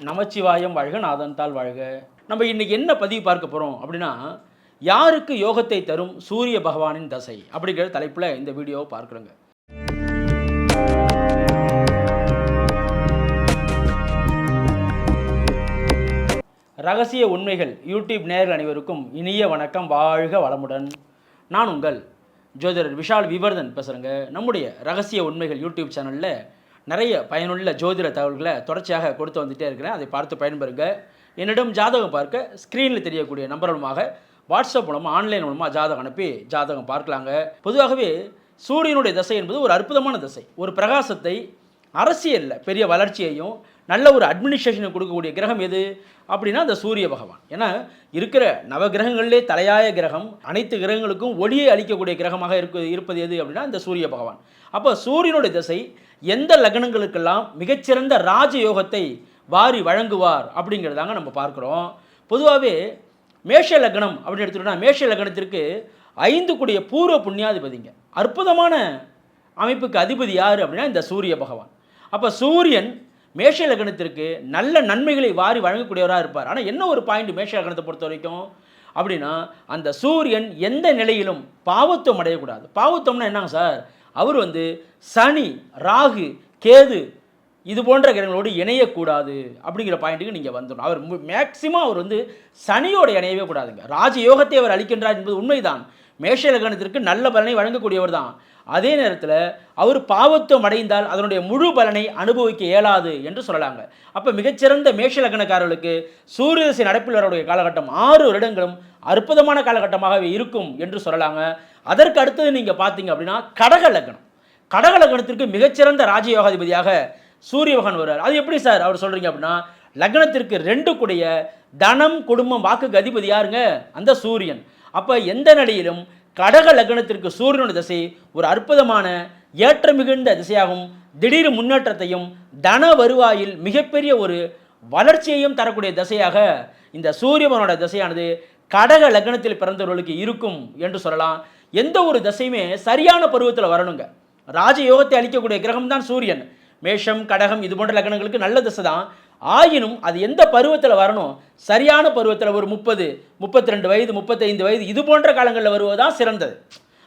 நமச்சிவாயம் வாழ்க, நாதன்தாள் வாழ்க. நம்ம இன்னைக்கு என்ன பதிவு பார்க்க போகிறோம் அப்படின்னா, யாருக்கு யோகத்தை தரும் சூரிய பகவானின் தசை அப்படிங்கிற தலைப்பில் இந்த வீடியோவை பார்க்குறோங்க. ரகசிய உண்மைகள் யூடியூப் நேயர்கள் அனைவருக்கும் இனிய வணக்கம், வாழ்க வளமுடன். நான் உங்கள் ஜோதிடர் விஷால் விவர்தன் பேசுகிறேங்க. நம்முடைய ரகசிய உண்மைகள் யூடியூப் சேனலில் நிறைய பயனுள்ள ஜோதிட தகவல்களை தொடர்ச்சியாக கொடுத்து வந்துகிட்டே இருக்கிறேன். அதை பார்த்து பயன்பெறுங்க. என்னிடம் ஜாதகம் பார்க்க ஸ்க்ரீனில் தெரியக்கூடிய நம்பர் மூலமாக வாட்ஸ்அப் மூலமாக ஆன்லைன் மூலமாக ஜாதகம் அனுப்பி ஜாதகம் பார்க்கலாங்க. பொதுவாகவே சூரியனுடைய தசை என்பது ஒரு அற்புதமான தசை. ஒரு பிரகாசத்தை, அரசியலில் பெரிய வளர்ச்சியையும் நல்ல ஒரு அட்மினிஸ்ட்ரேஷனை கொடுக்கக்கூடிய கிரகம் எது அப்படின்னா அந்த சூரிய பகவான். ஏன்னா இருக்கிற நவகிரகங்களிலே தலையாய கிரகம், அனைத்து கிரகங்களுக்கும் ஒளியை அளிக்கக்கூடிய கிரகமாக இருப்பது எது அப்படின்னா இந்த சூரிய பகவான். அப்போ சூரியனுடைய திசை எந்த லக்னங்களுக்கெல்லாம் மிகச்சிறந்த ராஜயோகத்தை வாரி வழங்குவார் அப்படிங்கிறதாங்க நம்ம பார்க்குறோம். பொதுவாகவே மேஷ லக்னம் அப்படின்னு எடுத்துட்டோம்னா, மேஷ லக்னத்திற்கு 5 கூடிய பூர்வ புண்ணியாதிபதிங்க. அற்புதமான அமைப்புக்கு அதிபதி யார் அப்படின்னா இந்த சூரிய பகவான். அப்போ சூரியன் மேஷ லக்னத்திற்கு நல்ல நன்மைகளை வாரி வழங்கக்கூடியவராக இருப்பார். ஆனால் என்ன ஒரு பாயிண்ட் மேஷ லக்னத்தை பொறுத்த வரைக்கும் அப்படின்னா, அந்த சூரியன் எந்த நிலையிலும் பாவத்துவம் அடையக்கூடாது. பாவத்துவம்னா என்னங்க சார்? அவர் சனி, ராகு, கேது இது போன்ற கிரகங்களோடு இணையக்கூடாது அப்படிங்கிற பாயிண்ட்டுக்கு நீங்கள் வந்துடணும். அவர் மேக்சிமம் அவர் சனியோட இணையவே கூடாதுங்க. ராஜயோகத்தை அவர் அளிக்கின்றார் என்பது உண்மைதான். மேஷ லக்னத்திற்கு நல்ல பலனை வழங்கக்கூடியவர் தான். அதே நேரத்தில் அவர் பாவத்துவம் அடைந்தால் அதனுடைய முழு பலனை அனுபவிக்க இயலாது என்று சொல்லலாங்க. அப்போ மிகச்சிறந்த மேஷ லக்னக்காரர்களுக்கு சூரிய தசை நடப்பில் வரக்கூடிய காலகட்டம் 6 வருடங்களும் அற்புதமான காலகட்டமாகவே இருக்கும் என்று சொல்லலாங்க. அதற்கு அடுத்தது நீங்கள் பார்த்தீங்க அப்படின்னா கடக லக்னம். கடக லக்னத்திற்கு மிகச்சிறந்த ராஜயோகாதிபதியாக சூரிய பகவான் வருவார். அது எப்படி சார் அவர் சொல்கிறீங்க அப்படின்னா, லக்னத்திற்கு 2 கூடிய தனம், குடும்பம், வாக்குக்கு அதிபதி யாருங்க? அந்த சூரியன். அப்போ எந்த நிலையிலும் கடக லக்னத்திற்கு சூரியனுடைய திசை ஒரு அற்புதமான ஏற்ற மிகுந்த திசையாகும். திடீர் முன்னேற்றத்தையும் தன வருவாயில் மிகப்பெரிய ஒரு வளர்ச்சியையும் தரக்கூடிய திசையாக இந்த சூரியபகவானோட திசையானது கடக லக்னத்தில் பிறந்தவர்களுக்கு இருக்கும் என்று சொல்லலாம். எந்த ஒரு திசையுமே சரியான பருவத்தில் வரணுங்க. ராஜயோகத்தை அளிக்கக்கூடிய கிரகம் தான் சூரியன். மேஷம், கடகம் இது போன்ற லக்னங்களுக்கு நல்ல திசை தான். ஆயினும் அது எந்த பருவத்தில் வரணும்? சரியான பருவத்தில் ஒரு 30, 32 வயது, 35 வயது இது போன்ற காலங்களில் வருவதுதான் சிறந்தது.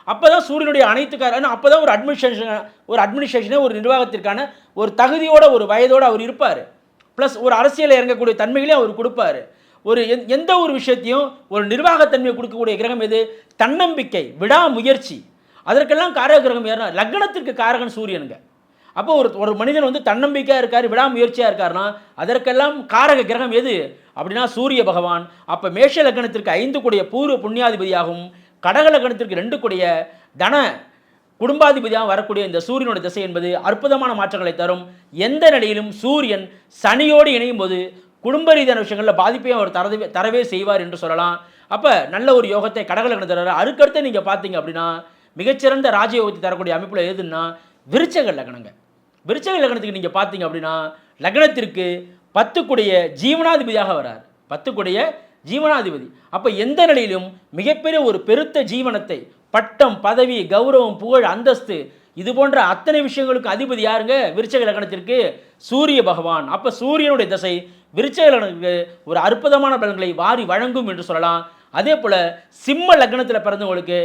அப்போ தான் சூரியனுடைய அனைத்து அப்போ தான் ஒரு அட்மினிஸ்ட்ரேஷனே ஒரு நிர்வாகத்திற்கான ஒரு தகுதியோட ஒரு வயதோடு அவர் இருப்பார். ப்ளஸ் ஒரு அரசியலில் இறங்கக்கூடிய தன்மைகளையும் அவர் கொடுப்பார். ஒரு எந்த ஒரு விஷயத்தையும் ஒரு நிர்வாகத்தன்மையை கொடுக்கக்கூடிய கிரகம் எது? தன்னம்பிக்கை, விடாமுயற்சி. அதற்கெல்லாம் காரக கிரகம் யாருன்னா லக்னத்திற்கு காரகன் சூரியனுங்க. அப்போ ஒரு மனிதன் தன்னம்பிக்கையாக இருக்கார், விடாமுயற்சியாக இருக்காருன்னா அதற்கெல்லாம் காரக கிரகம் எது அப்படின்னா சூரிய பகவான். அப்போ மேஷ லக்னத்திற்கு 5 கூடிய பூர்வ புண்ணியாதிபதியாகவும் கடக லக்னத்திற்கு 2 கூடிய தன குடும்பாதிபதியாக வரக்கூடிய இந்த சூரியனோட திசை என்பது அற்புதமான மாற்றங்களை தரும். எந்த நிலையிலும் சூரியன் சனியோடு இணையும் போது குடும்ப ரீதியான விஷயங்களில் பாதிப்பையும் அவர் தரவே செய்வார் என்று சொல்லலாம். அப்போ நல்ல ஒரு யோகத்தை கடக லக்னம் தர்றாரு. அதுக்கடுத்து நீங்கள் பார்த்தீங்க அப்படின்னா மிகச்சிறந்த ராஜயோகத்தை தரக்கூடிய அமைப்பில் எதுன்னா விருச்சக லக்னங்க. விருச்சக லக்னத்துக்கு நீங்கள் பார்த்தீங்க அப்படின்னா லக்னத்திற்கு 10 கூடிய ஜீவனாதிபதியாக வரார். 10 கூடிய ஜீவனாதிபதி. அப்போ எந்த நிலையிலும் மிகப்பெரிய ஒரு பெருத்த ஜீவனத்தை, பட்டம், பதவி, கௌரவம், புகழ், அந்தஸ்து இது போன்ற அத்தனை விஷயங்களுக்கு அதிபதி யாருங்க? விருச்சக லக்னத்திற்கு சூரிய பகவான். அப்போ சூரியனுடைய திசை விருச்சக லக்னத்துக்கு ஒரு அற்புதமான பலன்களை வாரி வழங்கும் என்று சொல்லலாம். அதே போல் சிம்ம லக்னத்தில் பிறந்தவங்களுக்கு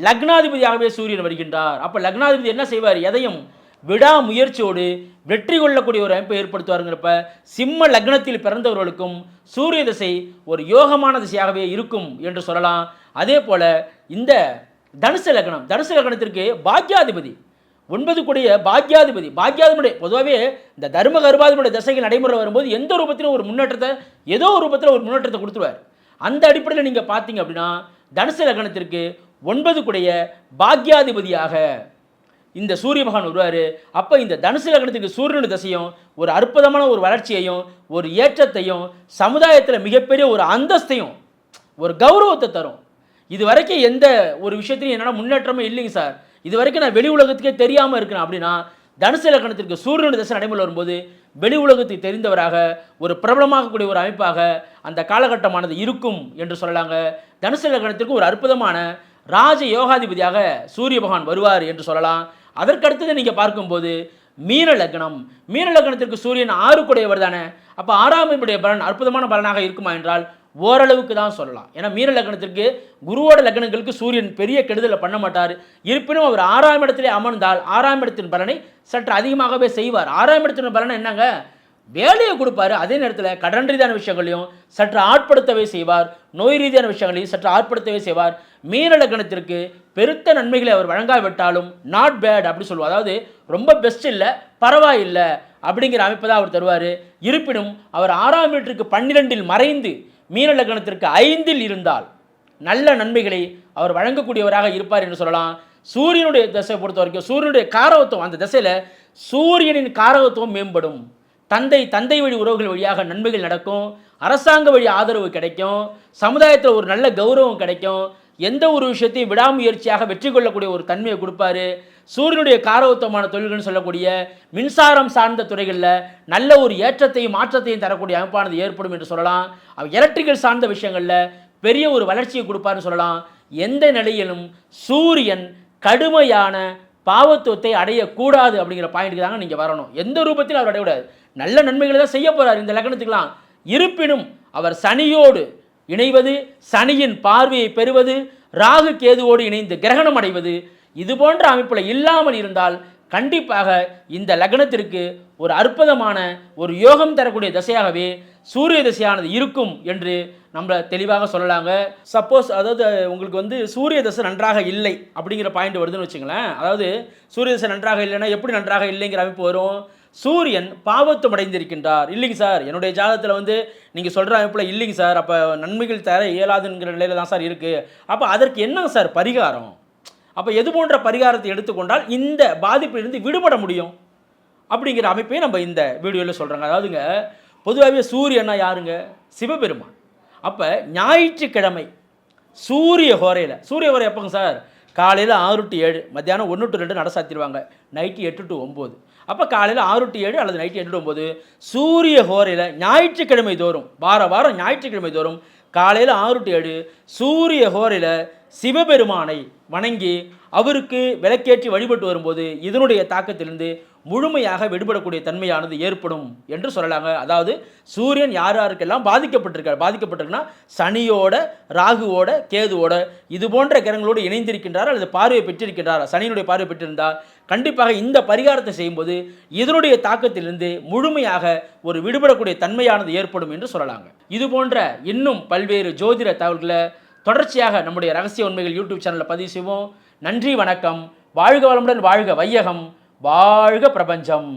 லக்னாதிபதியாகவே சூரியன் வருகின்றார். அப்போ லக்னாதிபதி என்ன செய்வார்? எதையும் விடாமுயற்சியோடு வெற்றி கொள்ளக்கூடிய ஒரு அமைப்பை ஏற்படுத்துவாருங்கிறப்ப சிம்ம லக்னத்தில் பிறந்தவர்களுக்கும் சூரிய திசை ஒரு யோகமான திசையாகவே இருக்கும் என்று சொல்லலாம். அதே போல் இந்த தனுசு லக்னத்திற்கு பாக்யாதிபதி 9 கூடிய பாக்யாதிபதி. பொதுவாகவே இந்த தர்ம கர்மாதிபதியுடைய திசைகள் நடைமுறை வரும்போது எந்த ரூபத்திலும் ஒரு முன்னேற்றத்தை, ஏதோ ஒரு ரூபத்தில் ஒரு முன்னேற்றத்தை கொடுத்துருவார். அந்த அடிப்படையில் நீங்கள் பார்த்தீங்க அப்படின்னா தனுசு லக்னத்திற்கு 9 கூடிய பாக்யாதிபதியாக இந்த சூரிய பகவான் வருவார். அப்போ இந்த தனுசு லக்னத்துக்கு சூரியனுடைய திசையும் ஒரு அற்புதமான ஒரு வளர்ச்சியையும் ஒரு ஏற்றத்தையும் சமுதாயத்தில் மிகப்பெரிய ஒரு அந்தஸ்தையும் ஒரு கௌரவத்தை தரும். இது வரைக்கும் எந்த ஒரு விஷயத்திலையும் என்னால் முன்னேற்றமே இல்லைங்க சார், இது வரைக்கும் நான் வெளி உலகத்துக்கே தெரியாமல் இருக்கிறேன் அப்படின்னா தனுசு லக்னத்திற்கு சூரியனுடைய திசை நடைமுறை வரும்போது வெளி உலகத்துக்கு தெரிந்தவராக ஒரு பிரபலமாகக்கூடிய ஒரு அமைப்பாக அந்த காலகட்டமானது இருக்கும் என்று சொல்லலாங்க. தனுசு லக்னத்திற்கு ஒரு அற்புதமான ராஜ யோகாதிபதியாக சூரிய பகவான் வருவார் என்று சொல்லலாம். அதற்கடுத்தது நீங்கள் பார்க்கும்போது மீன லக்னம். மீன லக்னத்திற்கு சூரியன் 6 கூடையவர் தானே. அப்போ 6ஆம் வீட்டுடைய பலன் அற்புதமான பலனாக இருக்குமா என்றால் ஓரளவுக்கு தான் சொல்லலாம். ஏன்னா மீன லக்னத்திற்கு குருவோட லக்னங்களுக்கு சூரியன் பெரிய கெடுதலை பண்ண மாட்டார். இருப்பினும் அவர் 6ஆம் இடத்திலே அமர்ந்தால் 6ஆம் இடத்தின் பலனை சற்று அதிகமாகவே செய்வார். 6ஆம் இடத்தின் பலனை என்னங்க, வேலையை கொடுப்பாரு. அதே நேரத்தில் கடன் ரீதியான விஷயங்களையும் சற்று ஆட்படுத்தவே செய்வார். நோய் ரீதியான விஷயங்களையும் சற்று ஆட்படுத்தவே செய்வார். மீன லக்னத்திற்கு பெருத்த நன்மைகளை அவர் வழங்காவிட்டாலும் நாட் பேட் அப்படி சொல்லுவார். அதாவது ரொம்ப பெஸ்ட் இல்லை, பரவாயில்லை அப்படிங்கிற அமைப்பை தான் அவர் தருவார். இருப்பினும் அவர் 6ஆம் வீட்டிற்கு 12இல் மறைந்து மீன லக்னத்திற்கு 5இல் இருந்தால் நல்ல நன்மைகளை அவர் வழங்கக்கூடியவராக இருப்பார் என்று சொல்லலாம். சூரியனுடைய திசையை பொறுத்த வரைக்கும் சூரியனுடைய காரகத்துவம், அந்த திசையில் சூரியனின் காரகத்துவம் மேம்படும். தந்தை வழி உறவுகள் வழியாக நன்மைகள் நடக்கும். அரசாங்க வழி ஆதரவு கிடைக்கும். சமுதாயத்தில் ஒரு நல்ல கௌரவம் கிடைக்கும். எந்த ஒரு விஷயத்தையும் விடாமுயற்சியாக வெற்றி கொள்ளக்கூடிய ஒரு தன்மையை கொடுப்பாரு. சூரியனுடைய காரகத்துவமான தொழில்கள்னு சொல்லக்கூடிய மின்சாரம் சார்ந்த துறைகளில் நல்ல ஒரு ஏற்றத்தையும் மாற்றத்தையும் தரக்கூடிய அமைப்பானது ஏற்படும் என்று சொல்லலாம். எலக்ட்ரிக்கல் சார்ந்த விஷயங்களில் பெரிய ஒரு வளர்ச்சியை கொடுப்பாருன்னு சொல்லலாம். எந்த நிலையிலும் சூரியன் கடுமையான பாவத்துவத்தை அடையக்கூடாது அப்படிங்கிற பாயிண்ட்டுக்கு தாங்க நீங்கள் வரணும். எந்த ரூபத்தில் அவர் அடையக்கூடாது. நல்ல நன்மைகளை தான் செய்ய போகிறார் இந்த லக்னத்துக்கெல்லாம். இருப்பினும் அவர் சனியோடு இணைவது, சனியின் பார்வையை பெறுவது, ராகு கேதுவோடு இணைந்து கிரகணம் அடைவது, இது போன்ற அமைப்பில் இல்லாமல் இருந்தால் கண்டிப்பாக இந்த லக்னத்திற்கு ஒரு அற்புதமான ஒரு யோகம் தரக்கூடிய திசையாகவே சூரிய திசையானது இருக்கும் என்று நம்ம தெளிவாக சொல்லலாங்க. சப்போஸ் அதாவது உங்களுக்கு சூரிய தசை நன்றாக இல்லை அப்படிங்கிற பாயிண்ட் வருதுன்னு வச்சுங்களேன். அதாவது சூரிய தசை நன்றாக இல்லைன்னா எப்படி நன்றாக இல்லைங்கிற அமைப்பு வரும். சூரியன் பாவத்துவம் அடைந்திருக்கின்றார். இல்லைங்க சார், என்னுடைய ஜாதகத்தில் நீங்கள் சொல்கிற அமைப்பில் இல்லைங்க சார், அப்போ நன்மைகள் தர இயலாதுங்கிற நிலையில் தான் சார் இருக்குது. அப்போ அதற்கு என்ன சார் பரிகாரம்? அப்போ எது போன்ற பரிகாரத்தை எடுத்துக்கொண்டால் இந்த பாதிப்பிலிருந்து விடுபட முடியும் அப்படிங்கிற அமைப்பையும் நம்ம இந்த வீடியோவில் சொல்கிறாங்க. அதாவதுங்க பொதுவாகவே சூரியன்னா யாருங்க? சிவபெருமான். அப்போ ஞாயிற்றுக்கிழமை சூரிய ஹோரையில், சூரிய ஹோரை எப்போங்க சார்? காலையில் 6 to 7, மத்தியானம் 1 to 2 நட சாத்திடுவாங்க, நைட்டு 8 to 9. அப்போ காலையில் 6 to 7 அல்லது நைட்டு 8 to 9 சூரிய ஹோரையில் ஞாயிற்றுக்கிழமை தோறும், வாரம் ஞாயிற்றுக்கிழமை தோறும் காலையில் 6 to 7 சூரிய ஹோரையில் சிவபெருமானை வணங்கி அவருக்கு விளக்கேற்றி வழிபட்டு வரும்போது இதனுடைய தாக்கத்திலிருந்து முழுமையாக விடுபடக்கூடிய தன்மையானது ஏற்படும் என்று சொல்லலாங்க. அதாவது சூரியன் யாருக்கெல்லாம் பாதிக்கப்பட்டிருக்குன்னா சனியோட, ராகுவோட, கேதுவோட இது போன்ற கிரகங்களோடு இணைந்திருக்கின்றார் அல்லது பார்வையை பெற்றிருக்கின்றார். சனியினுடைய பார்வை பெற்றிருந்தால் கண்டிப்பாக இந்த பரிகாரத்தை செய்யும்போது இதனுடைய தாக்கத்திலிருந்து முழுமையாக ஒரு விடுபடக்கூடிய தன்மையானது ஏற்படும் என்று சொல்லலாங்க. இது போன்ற இன்னும் பல்வேறு ஜோதிட தகவல்களை தொடர்ச்சியாக நம்முடைய ரகசிய உண்மைகள் யூடியூப் சேனலில் பதிவு செய்வோம். நன்றி, வணக்கம். வாழ்க வளமுடன், வாழ்க வையகம், வாழ்க பிரபஞ்சம்.